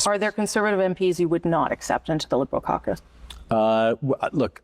Are there Conservative MPs you would not accept into the Liberal caucus? Look,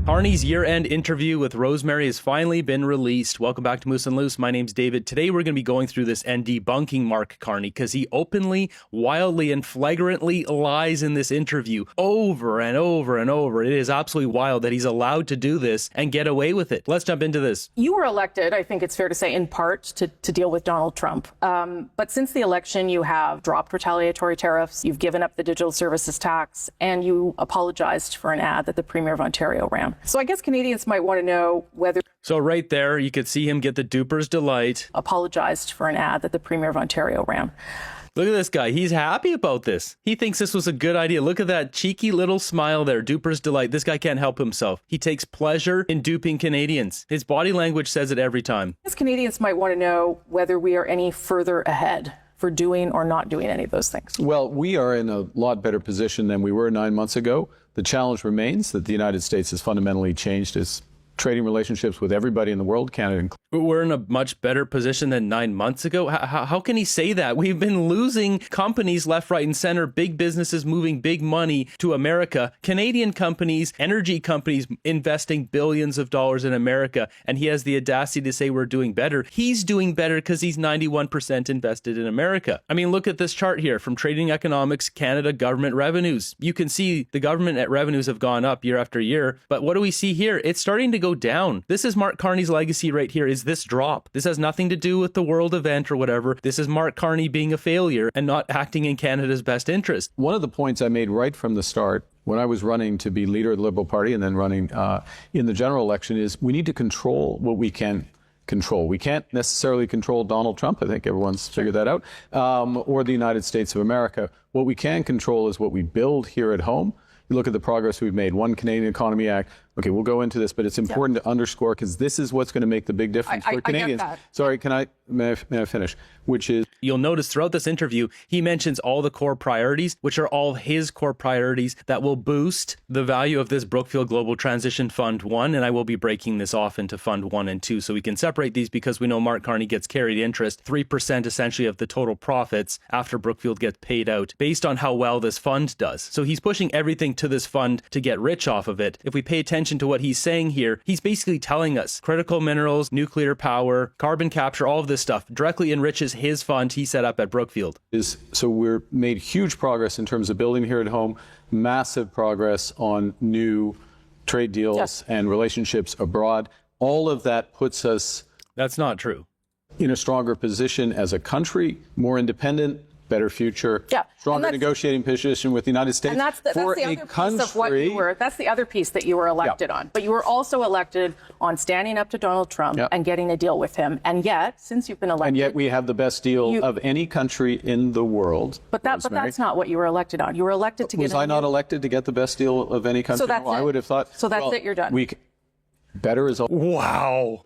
Carney's year-end interview with Rosemary has finally been released. Welcome back to Moose and Loose. My name's David. Today we're going to be going through this and debunking Mark Carney because he openly, wildly, and flagrantly lies in this interview over and over and over. It is absolutely wild that he's allowed to do this and get away with it. Let's jump into this. You were elected, I think it's fair to say, in part to deal with Donald Trump. But since the election, you have dropped retaliatory tariffs, you've given up the digital services tax, and you apologized for an ad that the Premier of Ontario ran. So I guess Canadians might want to know whether... So right there, you could see him get the duper's delight. Apologized for an ad that the Premier of Ontario ran. Look at this guy. He's happy about this. He thinks this was a good idea. Look at that cheeky little smile there. Duper's delight. This guy can't help himself. He takes pleasure in duping Canadians. His body language says it every time. I guess Canadians might want to know whether we are any further ahead for doing or not doing any of those things. Well, we are in a lot better position than we were 9 months ago. The challenge remains that the United States has fundamentally changed its trading relationships with everybody in the world, Canada included. We're in a much better position than 9 months ago. How can he say that? We've been losing companies left, right, and center, big businesses moving big money to America, Canadian companies, energy companies investing billions of dollars in America, and he has the audacity to say we're doing better. He's doing better because he's 91% invested in America. I mean, look at this chart here from Trading Economics, Canada government revenues. You can see the government revenues have gone up year after year, but what do we see here? It's starting to go down. This is Mark Carney's legacy right here, is this drop. This has nothing to do with the world event or whatever. This is Mark Carney being a failure and not acting in Canada's best interest. One of the points I made right from the start when I was running to be leader of the Liberal Party and then running in the general election is we need to control what we can control. We can't necessarily control Donald Trump. I think everyone's figured that out, or the United States of America. What we can control is what we build here at home. You look at the progress we've made. One Canadian Economy Act. Okay, we'll go into this, but it's important to underscore because this is what's going to make the big difference for Canadians. Sorry, may I finish? Which is... You'll notice throughout this interview, he mentions all the core priorities, which are all his core priorities that will boost the value of this Brookfield Global Transition Fund 1. And I will be breaking this off into Fund 1 and 2 so we can separate these because we know Mark Carney gets carried interest, 3% essentially of the total profits after Brookfield gets paid out based on how well this fund does. So he's pushing everything to this fund to get rich off of it. If we pay attention to what he's saying here, he's basically telling us critical minerals, nuclear power, carbon capture, all of this stuff directly enriches his fund he set up at Brookfield. So we're made huge progress in terms of building here at home, massive progress on new trade deals and relationships abroad. All of that puts us... That's not true. ...in a stronger position as a country, more independent, better future, stronger negotiating position with the United States. And that's the other piece of what you were. That's the other piece that you were elected on. But you were also elected on standing up to Donald Trump and getting a deal with him. And yet, since you've been elected, and yet we have the best deal of any country in the world. But that's not what you were elected on. You were elected to get. Was I not elected to get the best deal of any country? So that's I would have thought. So that's it. You're done. Better is all. Wow.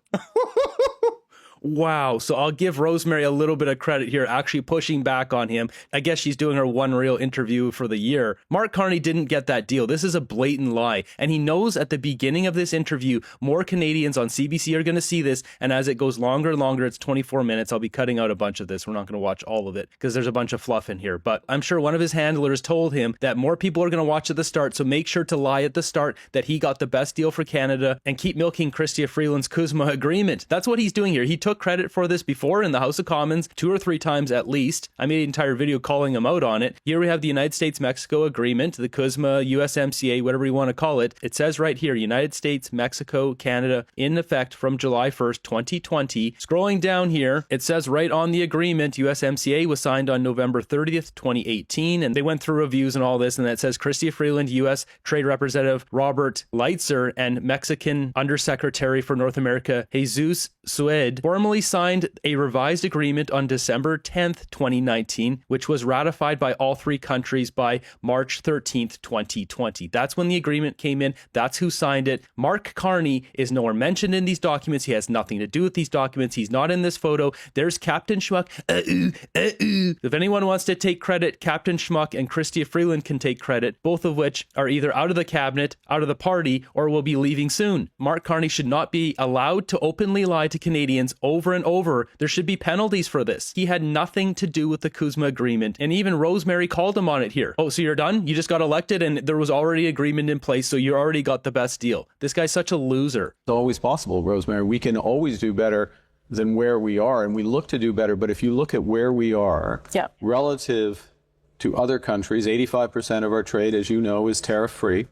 Wow. So I'll give Rosemary a little bit of credit here, actually pushing back on him. I guess she's doing her one real interview for the year. Mark Carney didn't get that deal. This is a blatant lie. And he knows at the beginning of this interview, more Canadians on CBC are going to see this. And as it goes longer and longer, it's 24 minutes. I'll be cutting out a bunch of this. We're not going to watch all of it because there's a bunch of fluff in here. But I'm sure one of his handlers told him that more people are going to watch at the start. So make sure to lie at the start that he got the best deal for Canada and keep milking Chrystia Freeland's CUSMA agreement. That's what he's doing here. He took credit for this before in the House of Commons 2 or 3 times at least. I made an entire video calling him out on it. Here we have the United States-Mexico agreement, the CUSMA, USMCA, whatever you want to call it. It says right here, United States, Mexico, Canada, in effect from July 1st, 2020. Scrolling down here, it says right on the agreement, USMCA was signed on November 30th, 2018, and they went through reviews and all this, and that says Chrystia Freeland, U.S. Trade Representative Robert Leitzer, and Mexican Undersecretary for North America, Jesus Sued, formally signed a revised agreement on December 10th, 2019, which was ratified by all 3 countries by March 13th, 2020. That's when the agreement came in. That's who signed it. Mark Carney is nowhere mentioned in these documents. He has nothing to do with these documents. He's not in this photo. There's Captain Schmuck. If anyone wants to take credit, Captain Schmuck and Chrystia Freeland can take credit, both of which are either out of the cabinet, out of the party, or will be leaving soon. Mark Carney should not be allowed to openly lie to Canadians over over and over. There should be penalties for this. He had nothing to do with the CUSMA agreement, and even Rosemary called him on it here. Oh, so you're done? You just got elected and there was already agreement in place, so you already got the best deal. This guy's such a loser. It's always possible, Rosemary. We can always do better than where we are, and we look to do better. But if you look at where we are relative to other countries, 85% of our trade, as you know, is tariff-free.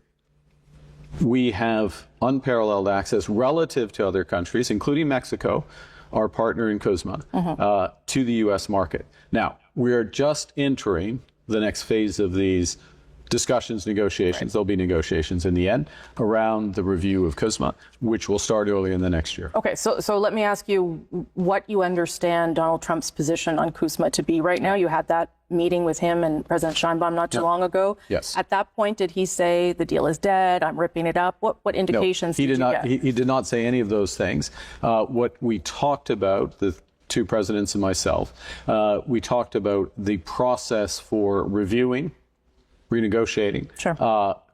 We have unparalleled access relative to other countries, including Mexico, our partner in CUSMA, to the U.S. market. Now, we're just entering the next phase of these discussions, negotiations. There'll be negotiations in the end around the review of CUSMA, which will start early in the next year. Okay, so let me ask you what you understand Donald Trump's position on CUSMA to be right now. You had that meeting with him and President Sheinbaum not too long ago. Yes. At that point, did he say the deal is dead, I'm ripping it up? What indications did you get? He did not say any of those things. What we talked about, the two presidents and myself, we talked about the process for reviewing, renegotiating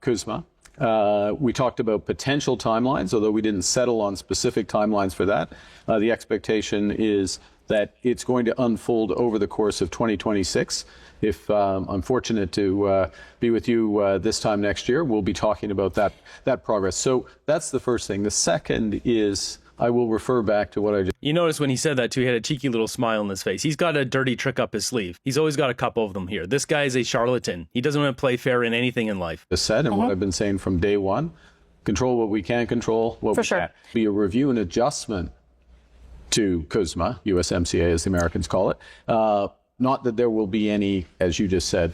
CUSMA. We talked about potential timelines, although we didn't settle on specific timelines for that. The expectation is that it's going to unfold over the course of 2026. If I'm fortunate to be with you this time next year, we'll be talking about that progress. So that's the first thing. The second is, I will refer back to what I just... You notice when he said that too, he had a cheeky little smile on his face. He's got a dirty trick up his sleeve. He's always got a couple of them here. This guy is a charlatan. He doesn't want to play fair in anything in life. Said, and what I've been saying from day one, control what we can control, what we can't. Be a review and adjustment to CUSMA, USMCA as the Americans call it. Not that there will be any, as you just said...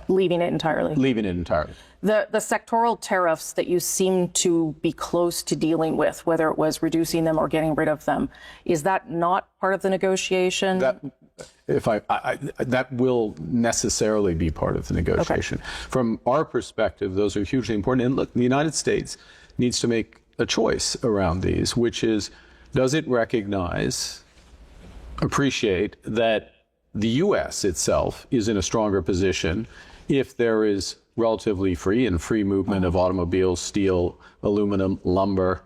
leaving it entirely. Leaving it entirely. The sectoral tariffs that you seem to be close to dealing with, whether it was reducing them or getting rid of them, is that not part of the negotiation? That will necessarily be part of the negotiation. Okay. From our perspective, those are hugely important. And look, the United States needs to make a choice around these, which is, does it recognize, appreciate that the U.S. itself is in a stronger position if there is relatively free movement of automobiles, steel, aluminum, lumber,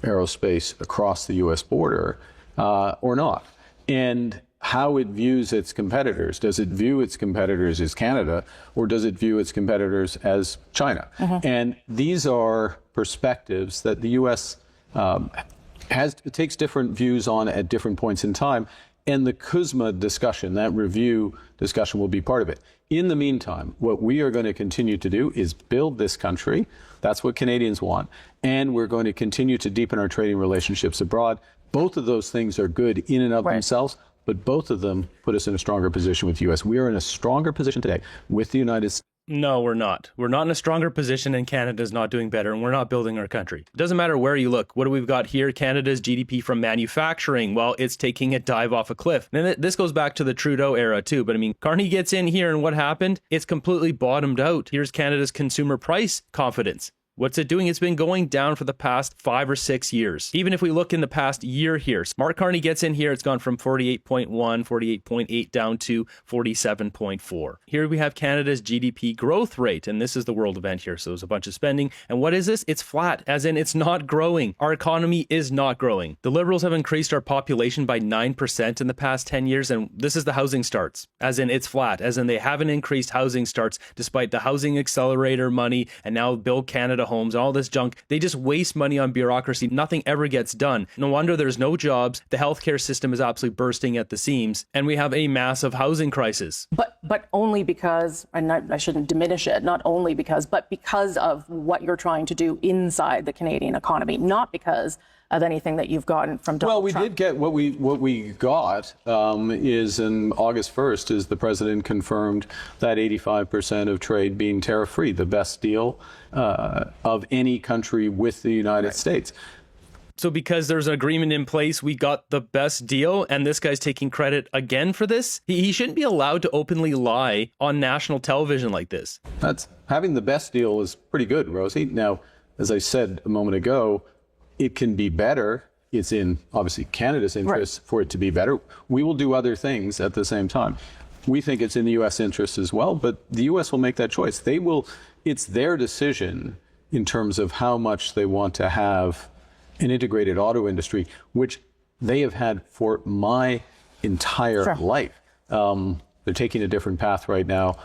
aerospace across the U.S. border, or not? And how it views its competitors. Does it view its competitors as Canada, or does it view its competitors as China? And these are perspectives that the U.S. Takes different views on at different points in time. And the CUSMA discussion, that review discussion, will be part of it. In the meantime, what we are going to continue to do is build this country. That's what Canadians want. And we're going to continue to deepen our trading relationships abroad. Both of those things are good in and of themselves, but both of them put us in a stronger position with the U.S. We are in a stronger position today with the United States. No, we're not. We're not in a stronger position, and Canada's not doing better, and we're not building our country. It doesn't matter where you look. What do we've got here? Canada's GDP from manufacturing. Well, it's taking a dive off a cliff. And this goes back to the Trudeau era, too. But I mean, Carney gets in here, and what happened? It's completely bottomed out. Here's Canada's consumer price confidence. What's it doing? It's been going down for the past 5 or 6 years. Even if we look in the past year here, Mark Carney gets in here, it's gone from 48.1, 48.8 down to 47.4. Here we have Canada's GDP growth rate, and this is the world event here, so there's a bunch of spending. And what is this? It's flat, as in it's not growing. Our economy is not growing. The Liberals have increased our population by 9% in the past 10 years, and this is the housing starts, as in it's flat, as in they haven't increased housing starts despite the housing accelerator money and now Build Canada homes, all this junk. They just waste money on bureaucracy. Nothing ever gets done. No wonder there's no jobs. The healthcare system is absolutely bursting at the seams, and we have a massive housing crisis. But only because, and I shouldn't diminish it, not only because, but because of what you're trying to do inside the Canadian economy, not because of anything that you've gotten from Donald Trump. Well, we did get what we got is in August 1st is the president confirmed that 85% of trade being tariff-free, the best deal of any country with the United States. So because there's an agreement in place, we got the best deal, and this guy's taking credit again for this? He shouldn't be allowed to openly lie on national television like this. That's having the best deal is pretty good, Rosie. Now, as I said a moment ago, it can be better. It's in, obviously, Canada's interest for it to be better. We will do other things at the same time. We think it's in the U.S. interest as well, but the U.S. will make that choice. It's their decision in terms of how much they want to have an integrated auto industry, which they have had for my entire life. They're taking a different path right now.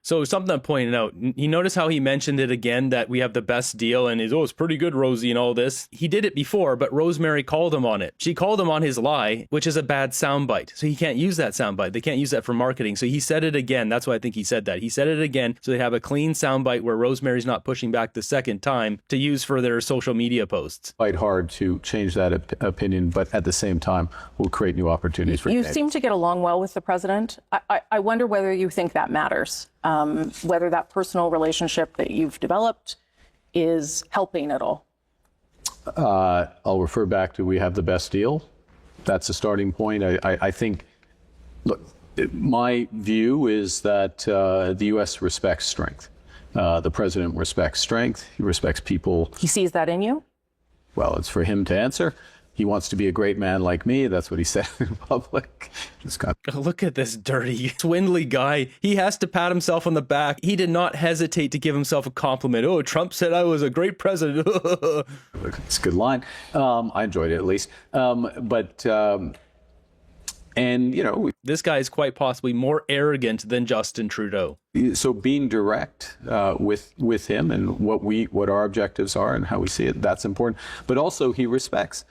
So something I'm pointing out, you notice how he mentioned it again, that we have the best deal and he's, oh, it's pretty good, Rosie, and all this. He did it before, but Rosemary called him on it. She called him on his lie, which is a bad soundbite. So he can't use that soundbite. They can't use that for marketing. So he said it again. That's why I think he said that. He said it again so they have a clean soundbite where Rosemary's not pushing back the second time to use for their social media posts. Fight hard to change that opinion, but at the same time, we'll create new opportunities for you. You seem to get along well with the president. I wonder whether you think that matters. Whether that personal relationship that you've developed is helping at all. I'll refer back to we have the best deal. That's a starting point. I think, look, my view is that the U.S. respects strength. The president respects strength. He respects people. He sees that in you? Well, it's for him to answer. He wants to be a great man like me. That's what he said in public. Look at this dirty, swindly guy. He has to pat himself on the back. He did not hesitate to give himself a compliment. Oh, Trump said I was a great president. It's a good line. I enjoyed it, at least. And, you know, this guy is quite possibly more arrogant than Justin Trudeau. So being direct with him and what our objectives are and how we see it, that's important. But also he respects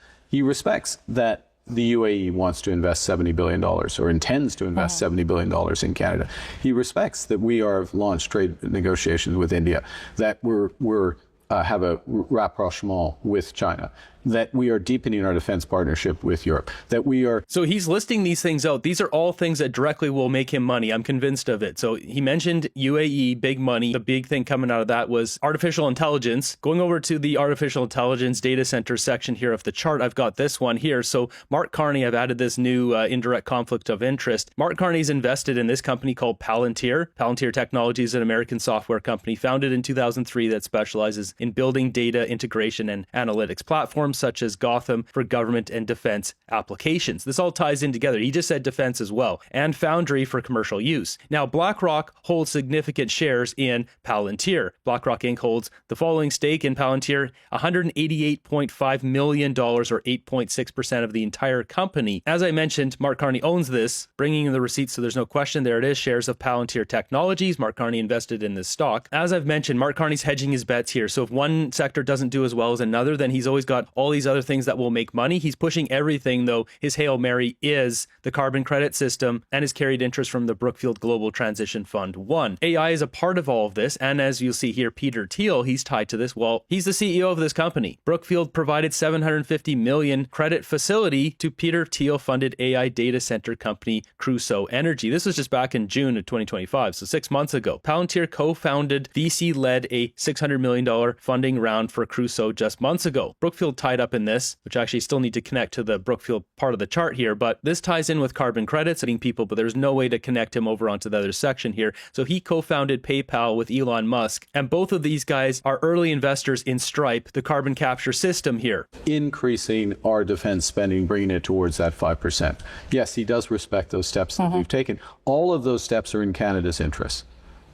that the UAE wants to invest $70 billion or intends to invest $70 billion in Canada. He respects that we have launched trade negotiations with India, that we're have a rapprochement with China, that we are deepening our defense partnership with Europe, that we are... So he's listing these things out. These are all things that directly will make him money. I'm convinced of it. So he mentioned UAE, big money. The big thing coming out of that was artificial intelligence. Going over to the artificial intelligence data center section here of the chart, I've got this one here. So Mark Carney, I've added this new indirect conflict of interest. Mark Carney's invested in this company called Palantir. Palantir Technology is an American software company founded in 2003 that specializes in building data integration and analytics platforms such as Gotham for government and defense applications. This all ties in together. He just said defense as well, and Foundry for commercial use. Now, BlackRock holds significant shares in Palantir. BlackRock Inc. holds the following stake in Palantir, $188.5 million or 8.6% of the entire company. As I mentioned, Mark Carney owns this, bringing in the receipts, so there's no question. There it is, shares of Palantir Technologies. Mark Carney invested in this stock. As I've mentioned, Mark Carney's hedging his bets here. So if one sector doesn't do as well as another, then he's always got all these other things that will make money. He's pushing everything, though. His Hail Mary is the carbon credit system and his carried interest from the Brookfield Global Transition Fund 1. AI is a part of all of this, and as you'll see here, Peter Thiel, he's tied to this. Well, he's the CEO of this company. Brookfield provided $750 million credit facility to Peter Thiel-funded AI data center company Crusoe Energy. This was just back in June of 2025, so 6 months ago. Palantir co-founded, VC-led a $600 million funding round for Crusoe just months ago. Brookfield tied up in this, which I actually still need to connect to the Brookfield part of the chart here, but this ties in with carbon credits, hitting people, but there's no way to connect him over onto the other section here. So he co-founded PayPal with Elon Musk, and both of these guys are early investors in Stripe, the carbon capture system here. Increasing our defense spending, bringing it towards that 5%. Yes, he does respect those steps that we've taken. All of those steps are in Canada's interest.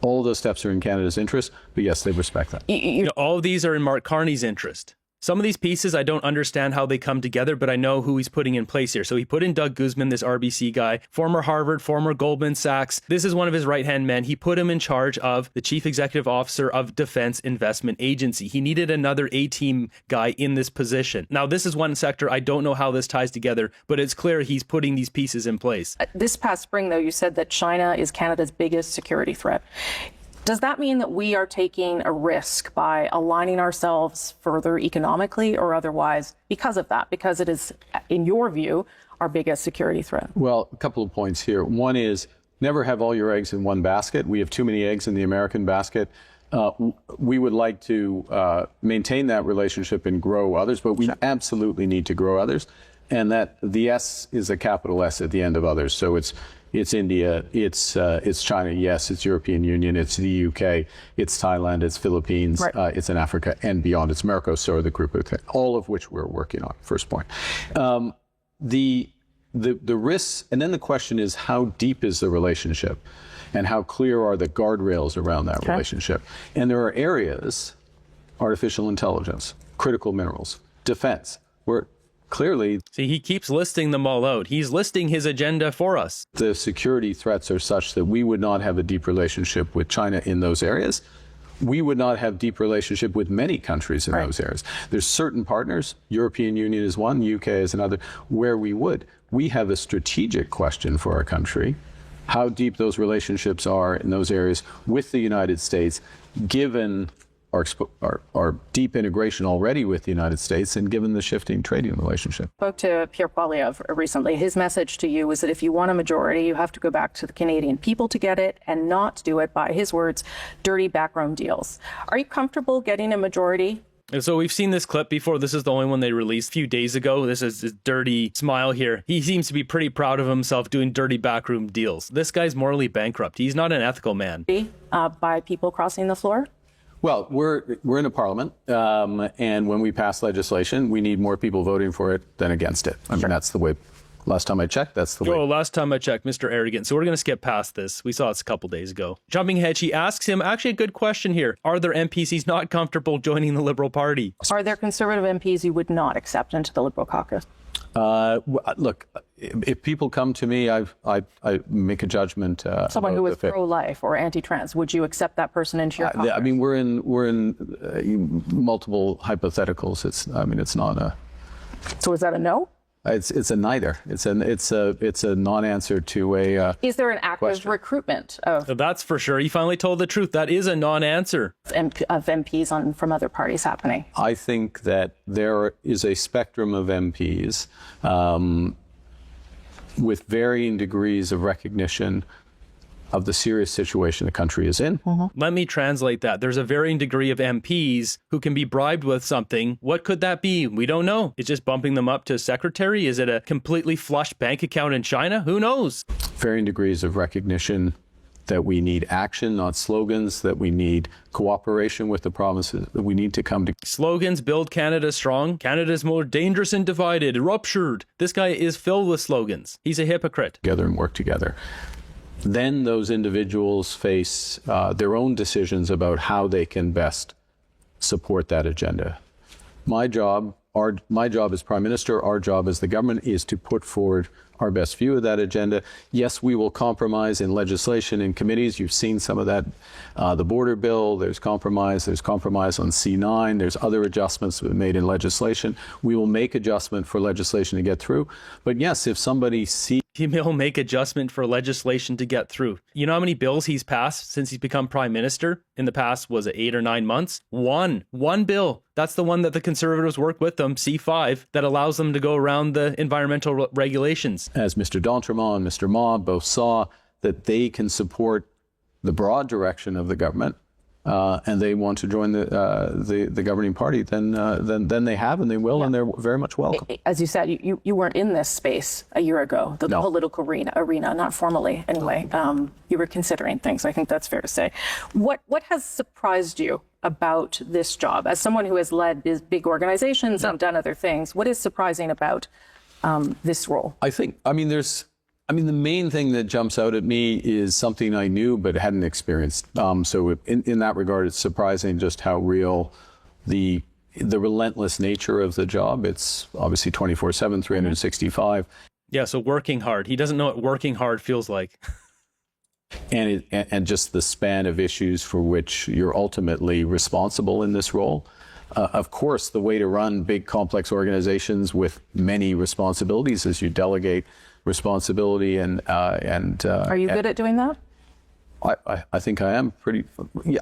All of those steps are in Canada's interest, but yes, they respect that. All of these are in Mark Carney's interest. Some of these pieces, I don't understand how they come together, but I know who he's putting in place here. So he put in Doug Guzman, this RBC guy, former Harvard, former Goldman Sachs. This is one of his right-hand men. He put him in charge of the Chief Executive Officer of Defense Investment Agency. He needed another A-team guy in this position. Now, this is one sector. I don't know how this ties together, but it's clear he's putting these pieces in place. This past spring, though, you said that China is Canada's biggest security threat. Does that mean that we are taking a risk by aligning ourselves further economically or otherwise because of that? Because it is, in your view, our biggest security threat? Well, a couple of points here. One is never have all your eggs in one basket. We have too many eggs in the American basket. We would like to maintain that relationship and grow others, but we absolutely need to grow others. And that the S is a capital S at the end of others. So it's India, it's China, yes, it's European Union, it's the UK, it's Thailand, it's Philippines, it's in Africa and beyond. It's Mercosur, the group of things, all of which we're working on. First point. The risks, and then the question is how deep is the relationship, and how clear are the guardrails around that relationship? And there are areas, artificial intelligence, critical minerals, defense, where clearly, See, he keeps listing them all out. He's listing his agenda for us. the security threats are such that we would not have a deep relationship with China in those areas. We would not have deep relationship with many countries in those areas. There's certain partners, European Union is one, UK is another, where we would. We have a strategic question for our country, how deep those relationships are in those areas with the United States, given our deep integration already with the United States and given the shifting trading relationship. Spoke to Pierre Poilievre recently. His message to you was that if you want a majority, you have to go back to the Canadian people to get it and not do it by, his words, dirty backroom deals. Are you comfortable getting a majority? And so we've seen this clip before. This is the only one they released a few days ago. This is his dirty smile here. He seems to be pretty proud of himself doing dirty backroom deals. This guy's morally bankrupt. He's not an ethical man. By people crossing the floor? Well, we're in a parliament, and when we pass legislation, we need more people voting for it than against it. I mean, that's the way. Last time I checked, that's the way. Oh, last time I checked, Mr. Arrogant. So we're going to skip past this. We saw this a couple days ago. Jumping ahead, she asks him, actually a good question here. Are there MPs he's not comfortable joining the Liberal Party? Are there Conservative MPs you would not accept into the Liberal caucus? Look, if people come to me, I make a judgment. Someone who is pro-life or anti-trans, would you accept that person into your caucus? I mean, we're in multiple hypotheticals. It's not a. So is that a no? It's a neither. It's a non-answer to a. Is there an active question. recruitment of That's for sure. He finally told the truth. That is a non-answer. MPs from other parties happening? I think that there is a spectrum of MPs with varying degrees of recognition of the serious situation the country is in. Let me translate that. There's a varying degree of MPs who can be bribed with something. What could that be? We don't know. It's just bumping them up to secretary? Is it a completely flush bank account in China? Who knows? Varying degrees of recognition that we need action, not slogans, that we need cooperation with the provinces, that we need to come together. Slogans build Canada strong. Canada's more dangerous and divided, ruptured. This guy is filled with slogans. He's a hypocrite. And work together. Then those individuals face their own decisions about how they can best support that agenda. My job as Prime Minister, our job as the government is to put forward our best view of that agenda. Yes, we will compromise in legislation in committees. You've seen some of that. The border bill, there's compromise on C9. There's other adjustments made in legislation. We will make adjustment for legislation to get through. But yes, if somebody sees He'll make adjustment for legislation to get through. You know how many bills he's passed since he's become prime minister? In the past, was it 8 or 9 months? One bill. That's the one that the Conservatives work with them, C5, that allows them to go around the environmental regulations. As Mr. D'Entremont and Mr. Ma both saw that they can support the broad direction of the government, and they want to join the governing party, then they have and they will, and they're very much welcome. As you said, you weren't in this space a year ago, the political arena, not formally anyway. You were considering things. I think that's fair to say. What has surprised you about this job? As someone who has led big organizations and done other things, what is surprising about this role? The main thing that jumps out at me is something I knew but hadn't experienced. So in that regard, it's surprising just how real the relentless nature of the job. It's obviously 24/7, 365. Yeah, so working hard. He doesn't know what working hard feels like. And just the span of issues for which you're ultimately responsible in this role. Of course, the way to run big, complex organizations with many responsibilities is you delegate responsibility and Are you good at doing that? I think I am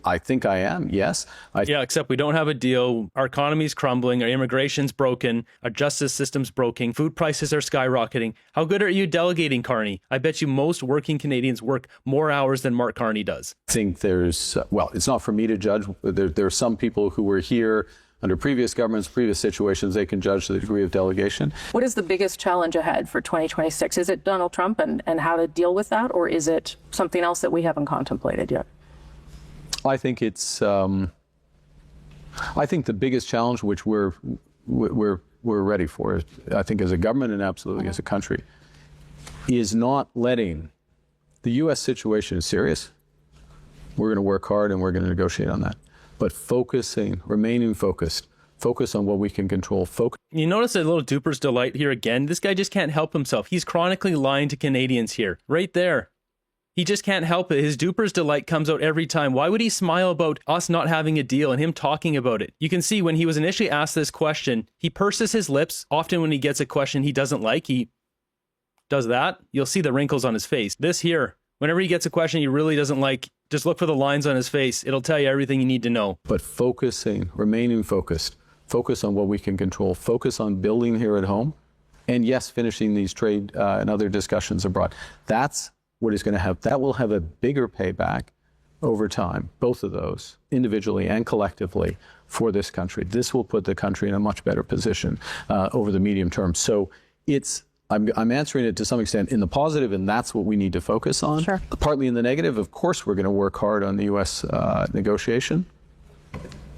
I think I am, yes. Yeah, except we don't have a deal. Our economy's crumbling. Our immigration's broken. Our justice system's broken. Food prices are skyrocketing. How good are you delegating, Carney? I bet you most working Canadians work more hours than Mark Carney does. I think there's, it's not for me to judge. There are some people who were here under previous governments, previous situations, they can judge the degree of delegation. What is the biggest challenge ahead for 2026? Is it Donald Trump and how to deal with that, or is it something else that we haven't contemplated yet? I think it's. I think the biggest challenge, which we're ready for, I think as a government and absolutely as a country, is not letting the U.S. situation is serious. We're going to work hard and we're going to negotiate on that. But remaining focused Focus on what we can control. You notice a little duper's delight here again? This guy just can't help himself. He's chronically lying to Canadians here. Right there. He just can't help it. His duper's delight comes out every time. Why would he smile about us not having a deal and him talking about it? You can see when he was initially asked this question, he purses his lips. Often when he gets a question he doesn't like, he does that. You'll see the wrinkles on his face. This here, whenever he gets a question he really doesn't like, just look for the lines on his face. It'll tell you everything you need to know. But focusing, remaining focused. Focus on what we can control. Focus on building here at home. And yes, finishing these trade and other discussions abroad. That's what is going to have, that will have a bigger payback over time, both of those, individually and collectively, for this country. This will put the country in a much better position over the medium term. So I'm answering it to some extent in the positive, and that's what we need to focus on. Sure. Partly in the negative, of course, we're going to work hard on the U.S. Negotiation,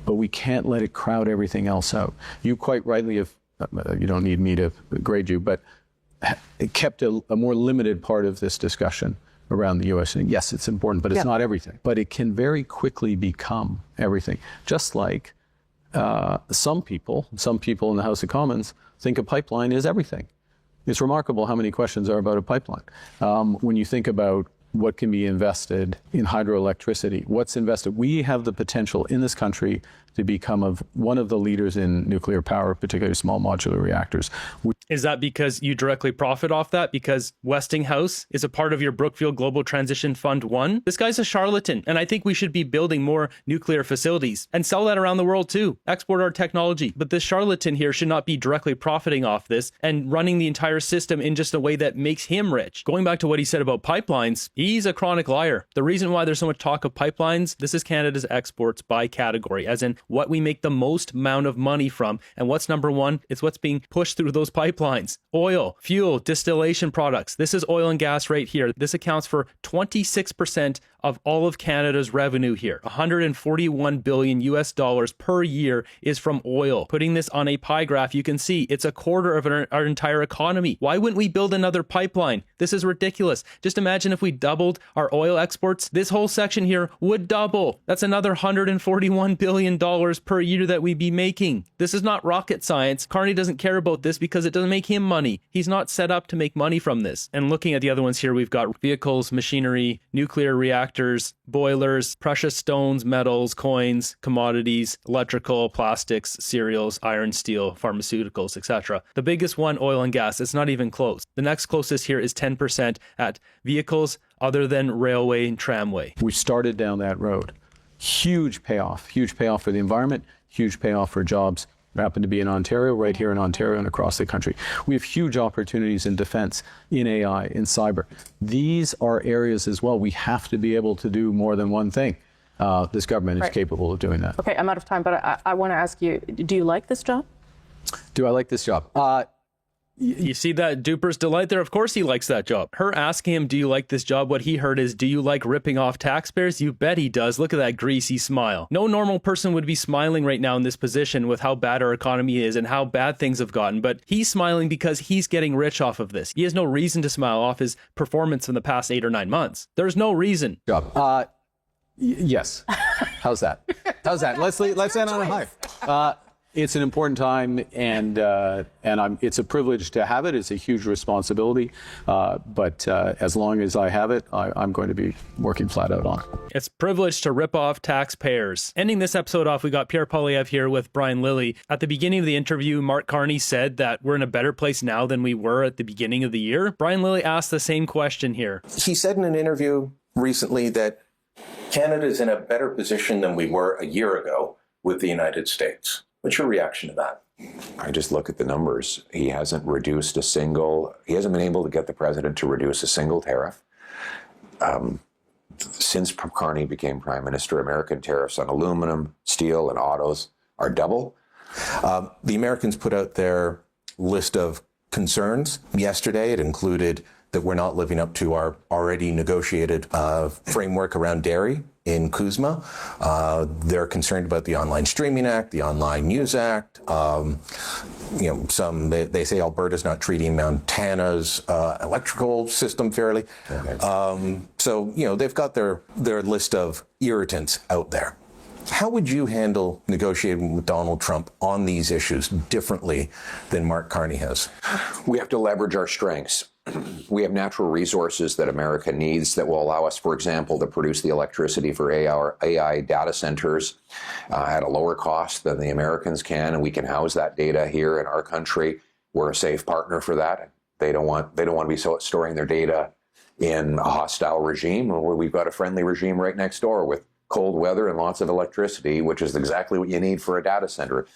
but we can't let it crowd everything else out. You quite rightly have, you don't need me to grade you, but it kept a more limited part of this discussion around the U.S. And yes, it's important, but it's not everything. But it can very quickly become everything. Just like some people in the House of Commons think a pipeline is everything. It's remarkable how many questions are about a pipeline. When you think about what can be invested in hydroelectricity, what's invested, we have the potential in this country to become one of the leaders in nuclear power, particularly small modular reactors. Is that because you directly profit off that? Because Westinghouse is a part of your Brookfield Global Transition Fund 1? This guy's a charlatan, and I think we should be building more nuclear facilities and sell that around the world too. Export our technology. But this charlatan here should not be directly profiting off this and running the entire system in just a way that makes him rich. Going back to what he said about pipelines, he's a chronic liar. The reason why there's so much talk of pipelines, this is Canada's exports by category, as in what we make the most amount of money from. And what's number one? It's what's being pushed through those pipelines. Oil, fuel, distillation products. This is oil and gas right here. This accounts for 26% of all of Canada's revenue here. 141 billion US dollars per year is from oil. Putting this on a pie graph, you can see it's a quarter of our entire economy. Why wouldn't we build another pipeline? This is ridiculous. Just imagine if we doubled our oil exports. This whole section here would double. That's another $141 billion per year that we'd be making. This is not rocket science. Carney doesn't care about this because it doesn't make him money. He's not set up to make money from this. And looking at the other ones here, we've got vehicles, machinery, nuclear reactors, boilers, precious stones, metals, coins, commodities, electrical, plastics, cereals, iron, steel, pharmaceuticals, etc. The biggest one, oil and gas, it's not even close. The next closest here is 10% at vehicles other than railway and tramway. We started down that road. Huge payoff for the environment, huge payoff for jobs. We happen to be in Ontario, right here in Ontario and across the country. We have huge opportunities in defense, in AI, in cyber. These are areas as well. We have to be able to do more than one thing. This government is capable of doing that. Okay, I'm out of time, but I want to ask you, do you like this job? Do I like this job? You see that duper's delight there? Of course he likes that job. Her asking him, do you like this job? What he heard is, do you like ripping off taxpayers? You bet he does. Look at that greasy smile. No normal person would be smiling right now in this position with how bad our economy is and how bad things have gotten. But he's smiling because he's getting rich off of this. He has no reason to smile off his performance in the past 8 or 9 months. There's no reason. Job. Yes. How's that? How's that? Let's end on a high. It's an important time, and it's a privilege to have it. It's a huge responsibility, but as long as I have it, I'm going to be working flat out on it. It's privileged to rip off taxpayers. Ending this episode off, we got Pierre Poilievre here with Brian Lilley. At the beginning of the interview, Mark Carney said that we're in a better place now than we were at the beginning of the year. Brian Lilley asked the same question here. He said in an interview recently that Canada is in a better position than we were a year ago with the United States. What's your reaction to that? I just look at the numbers. He hasn't been able to get the president to reduce a single tariff. Since Carney became prime minister, American tariffs on aluminum, steel, and autos are double. The Americans put out their list of concerns yesterday. It included that we're not living up to our already negotiated framework around dairy in CUSMA. They're concerned about the Online Streaming Act, the Online News Act. They say Alberta's not treating Montana's electrical system fairly. Okay. So they've got their list of irritants out there. How would you handle negotiating with Donald Trump on these issues differently than Mark Carney has? We have to leverage our strengths. We have natural resources that America needs that will allow us, for example, to produce the electricity for AI data centers at a lower cost than the Americans can, and we can house that data here in our country. We're a safe partner for that. They don't want to be storing their data in a hostile regime. We've got a friendly regime right next door with cold weather and lots of electricity, which is exactly what you need for a data center.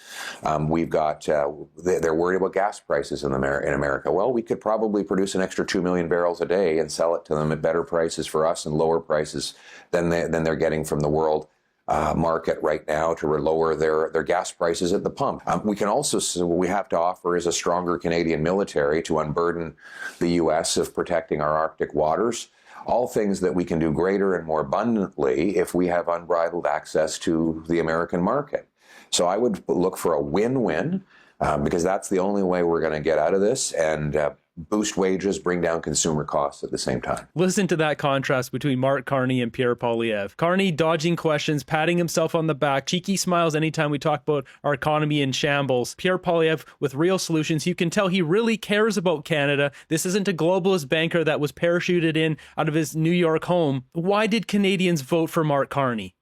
We've got, they're worried about gas prices in America. Well, we could probably produce an extra 2 million barrels a day and sell it to them at better prices for us and lower prices than they're getting from the world market right now to lower their gas prices at the pump. We can also, what we have to offer is a stronger Canadian military to unburden the U.S. of protecting our Arctic waters. All things that we can do greater and more abundantly if we have unbridled access to the American market. So I would look for a win-win because that's the only way we're going to get out of this and boost wages, bring down consumer costs at the same time. Listen to that contrast between Mark Carney and Pierre Poilievre. Carney dodging questions, patting himself on the back, cheeky smiles anytime we talk about our economy in shambles. Pierre Poilievre with real solutions. You can tell he really cares about Canada. This isn't a globalist banker that was parachuted in out of his New York home. Why did Canadians vote for Mark Carney?